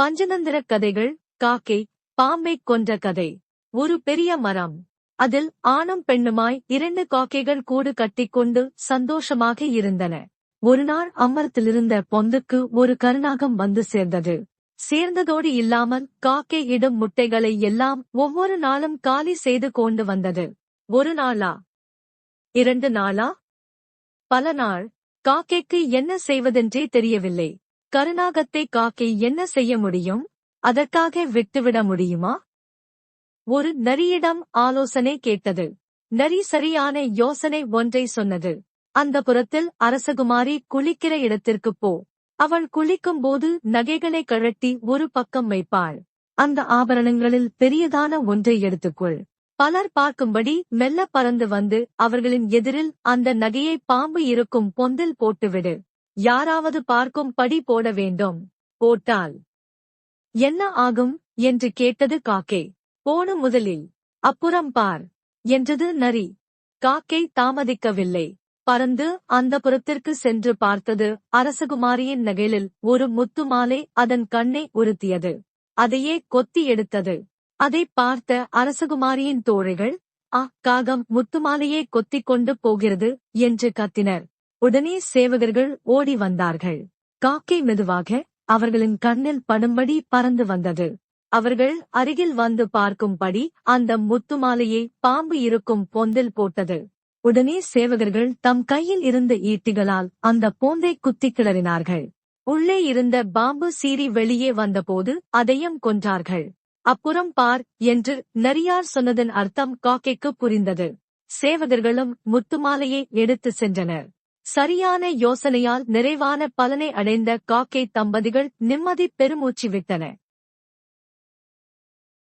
பஞ்சதந்திர கதைகள். காக்கை பாம்பைக் கொன்ற கதை. ஒரு பெரிய மரம். அதில் ஆணும் பெண்ணுமாய் 2 காக்கைகள் கூடு கட்டிக்கொண்டு சந்தோஷமாக இருந்தன. ஒருநாள் அம்மரத்திலிருந்த பொந்துக்கு ஒரு கருநாகம் வந்து சேர்ந்தது. சேர்ந்ததோடு இல்லாமல் காக்கை இடும் முட்டைகளை எல்லாம் ஒவ்வொரு நாளும் காலி செய்து கொண்டு வந்தது. ஒரு நாளா, 2 நாளா, பல நாள். காக்கைக்கு என்ன செய்வதென்றே தெரியவில்லை. கருநாகத்தை காக்கை என்ன செய்ய முடியும்? அதற்காக விட்டுவிட முடியுமா? ஒரு நரியிடம் ஆலோசனை கேட்டது. நரி சரியான யோசனை ஒன்றை சொன்னது. அந்த புறத்தில் அரசகுமாரி குளிக்கிற இடத்திற்குப் போ. அவள் குளிக்கும்போது நகைகளை கழட்டி ஒரு பக்கம் வைப்பாள். அந்த ஆபரணங்களில் பெரியதான ஒன்றை எடுத்துக்கொள். பலர் பார்க்கும்படி மெல்ல பறந்து வந்து அவர்களின் எதிரில் அந்த நகையை பாம்பு இருக்கும் பொந்தில் போட்டுவிடு. யாராவது பார்க்கும் படி போட வேண்டும். போட்டால் என்ன ஆகும் என்று கேட்டது காக்கை. போடு முதலில், அப்புறம் பார் என்றது நரி. காக்கை தாமதிக்கவில்லை. பறந்து அந்த புறத்திற்கு சென்று பார்த்தது. அரசகுமாரியின் நகையில் ஒரு முத்து மாலை அதன் கண்ணை உறுத்தியது. அதையே கொத்தி எடுத்தது. அதை பார்த்த அரசகுமாரியின் தோழிகள், காகம் முத்துமாலையை கொத்திக் கொண்டு போகிறது என்று கத்தினர். உடனே சேவகர்கள் ஓடி வந்தார்கள். காக்கை மெதுவாக அவர்களின் கண்ணில் படும்படி பறந்து வந்தது. அவர்கள் அருகில் வந்து பார்க்கும்படி அந்த முத்துமாலையை பாம்பு இருக்கும் பொந்தில் போட்டது. உடனே சேவகர்கள் தம் கையில் இருந்த ஈட்டிகளால் அந்த பொந்தை குத்திக் கிளறினார்கள். உள்ளே இருந்த பாம்பு சீறி வெளியே வந்தபோது அதையும் கொன்றார்கள். அப்புறம் பார் என்று நரியார் சொன்னதன் அர்த்தம் காக்கைக்கு புரிந்தது. சேவகர்களும் முத்துமாலையை எடுத்து சென்றனர். சரியான யோசனையால் நிறைவான பலனை அடைந்த காக்கை தம்பதிகள் நிம்மதி பெருமூச்சு விட்டன.